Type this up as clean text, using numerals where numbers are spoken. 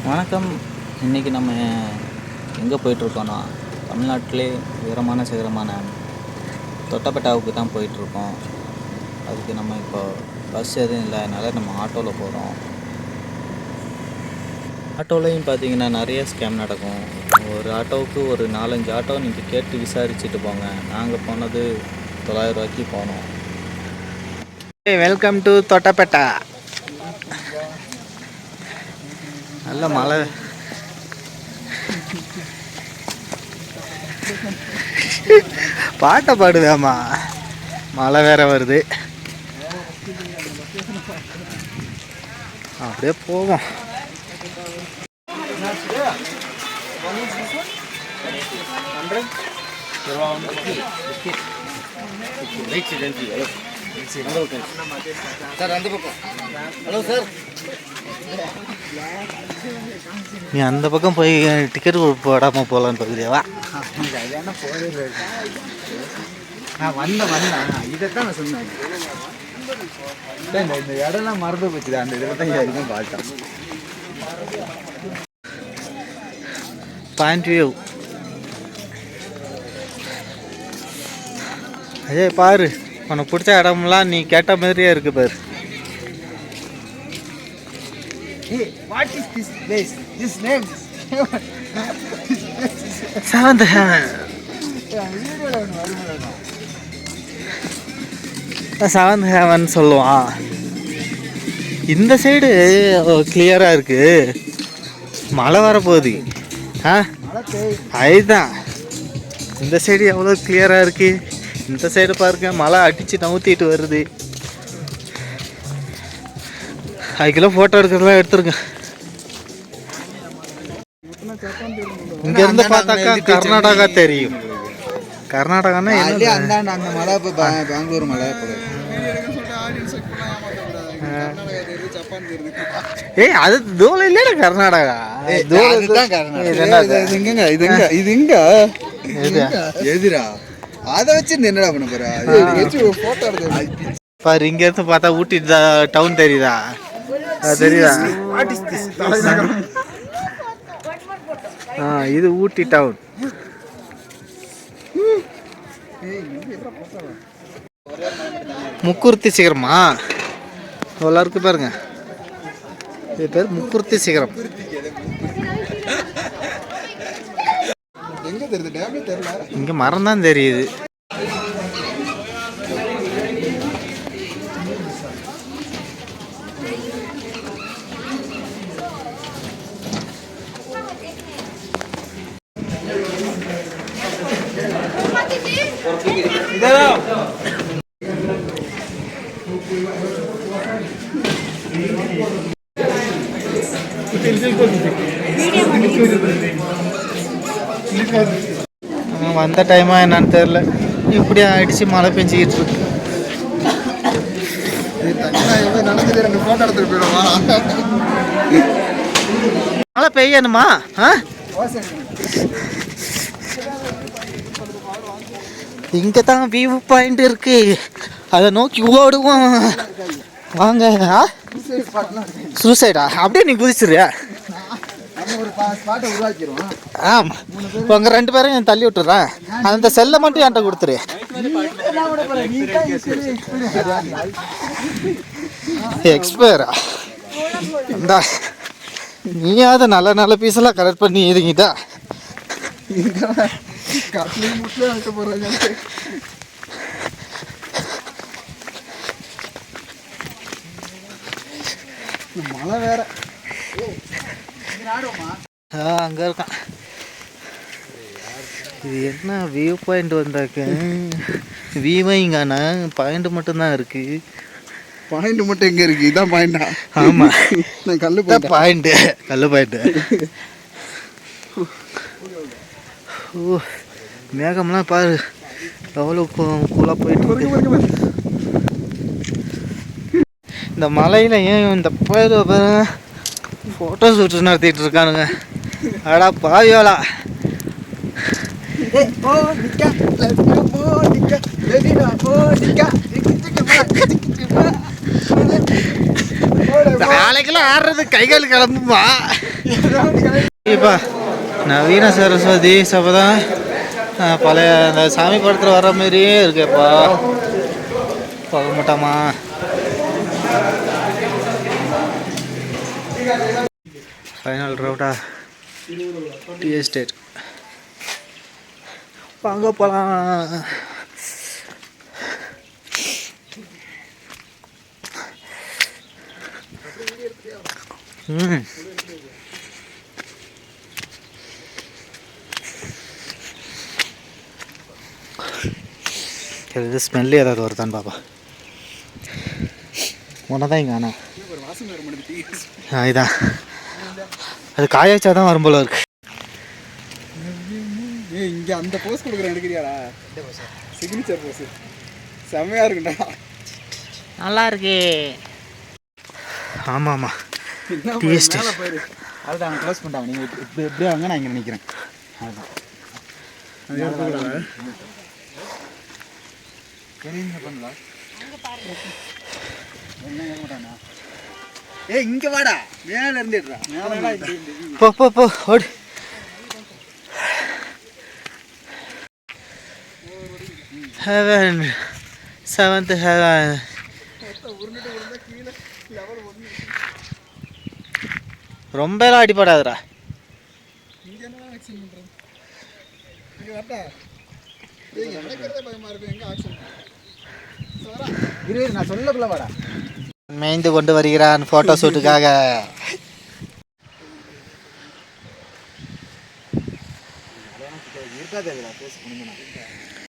வணக்கம். இன்றைக்கி நம்ம எங்கே போயிட்டுருக்கோன்னா, தமிழ்நாட்டிலே உயரமான சிகரமான தொட்டபெட்டாவுக்கு தான் போயிட்டுருக்கோம். அதுக்கு நம்ம இப்போ பஸ் எதுவும் இல்லாதனால நம்ம ஆட்டோவில் போகிறோம். ஆட்டோலையும் பார்த்தீங்கன்னா நிறைய ஸ்கேம் நடக்கும். ஒரு ஆட்டோவுக்கு ஒரு 4-5 ஆட்டோ நீங்கள் கேட்டு விசாரிச்சுட்டு போங்க. நாங்கள் போனது 900 ரூபாய்க்கு போனோம். Welcome to Doddabetta. நல்ல மழை. பாட்டை பாடுவேம்மா, மழை வேற வருது. அப்படியே போவோம். சார் அந்த பக்கம். ஹலோ சார், நீ அந்த பக்கம் போய் டிக்கெட் போடாமல் போகலான்னு பார்க்குறியாவா? நான் வந்தேன் இதைத்தான் நான் சொன்னேன். இந்த இடம்லாம் மறந்து போச்சுதான். அந்த இடத்துல தான் இதுக்கும் பார்த்தேன். Point view. அதே பாரு, உனக்கு பிடிச்ச இடம்லாம் நீ கேட்ட மாதிரியே இருக்கு பாரு. What is this place? This name? Seventh Heaven. Seventh Heaven சொல்லுவான். இந்த சைடு கிளியராக இருக்கு. மழை வரப்போகுது. அதுதான் இந்த சைடு எவ்வளோ கிளியராக இருக்கு. இந்த சைடு பாருங்க, மழை அடித்து நவுத்திட்டு வருது. 5 கிலோ ஃபோட்டோ எடுக்கிறதெல்லாம் எடுத்துருங்க. இங்கேருந்து பார்த்தாக்கா கர்நாடகா தெரியும். கர்நாடகானா அந்த மலை பெங்களூர் மலை. ஏய், அது தூரம் இல்லையா கர்நாடகா? எதிரா அதை வச்சு என்னடா பண்ண போற? பாரு, இங்க இருந்து பார்த்தா ஊட்டி டவுன் தெரியுதா? தெரியுதா? இது ஊட்டி டவுன். முக்குருத்தி சிகரமா எவ்வளோ இருக்கு பாருங்க. இது பேர் முக்குருத்தி சிகரம். இங்க மரம் தான் தெரியுது. வந்த டைமா என்னன்னு தெரியல, இப்படி அடிச்சு மழை பெஞ்சிக்கிட்டு இருக்கு. மழை பெய்யணுமா? இங்கே தான் வியூ பாயிண்ட் இருக்கு, அதை நோக்கி ஓடுவோம் வாங்க. சூசைடா? அப்படியே நீ குதிச்சிருயா? ஆமா, உங்க 2 பேரும் தள்ளி விட்டுறேன். அந்த செல்லை மட்டும் என்கிட்ட கொடுத்துரு. எக்ஸ்பயரா? நீயாவது நல்ல நல்ல பீஸெல்லாம் கலெக்ட் பண்ணி எதுங்கிட்டா? மழை வேற அங்கே இருக்கான். இது என்ன வியூ பாயிண்ட் வந்தாக்க? வியூவைங்கானா பாயிண்ட் மட்டும்தான் இருக்கு. பாயிண்ட் மட்டும் எங்கே இருக்கு? இதான் பாயிண்டா? ஆமாம், கல்லு பாயிண்ட்டு, கல்லு பாயிண்ட்டு. ஓ, மேகம்லாம் பாரு எவ்வளோ கூலாக போயிட்டு இருக்கு. இந்த மலையில் ஏன் இந்த ஃபோட்டோ ஷூட் நடத்திட்டு இருக்கானுங்க? அடா பாவியோலா. நாளைக்கெல்லாம் ஆடுறது கைகால் கிளம்புமா இப்போ நவீன சரஸ்வதி சபை தான் பழைய அந்த சாமி படத்தில் வர மாதிரியே இருக்கேப்பா. போக மாட்டாமா? ஃபைனல் ரவுட்டா டி எஸ்டேட் வாங்க போகலாம். இது ஸ்மெல்லு ஏதாவது வருதான்னு பாப்பா. ஒன்றதான் இங்கே அண்ணா இதான் அது காயாச்சா தான் வரும் போல இருக்கு. இங்கே அந்த போஸ் கொடுக்குறேன் எடுக்கிறியாடா? சிக்னேச்சர் போஸ் செம்மையாக இருக்குண்டா. நல்லா இருக்கு. ஆமாம் ஆமாம் டேஸ்ட்டு போயிரு. அதுதான் அவங்க க்ளோஸ் பண்ணிட்டாங்க. நீங்கள் இப்படியே வாங்க, நான் இங்கே நினைக்கிறேன். அதுதான் பண்ணலாம். ஏ இங்கே வாடா, மேலே இருந்துடுறா. மேலே போ போ போ ஓடு. Heaven seventh heaven. ரொம்பலாம் அடிப்படாதுடா. நான் சொல்லக்குள்ள வாடா. மேய்ந்து கொண்டு வருகிறான் ஃபோட்டோ ஷூட்டுக்காக. இருக்காது பேச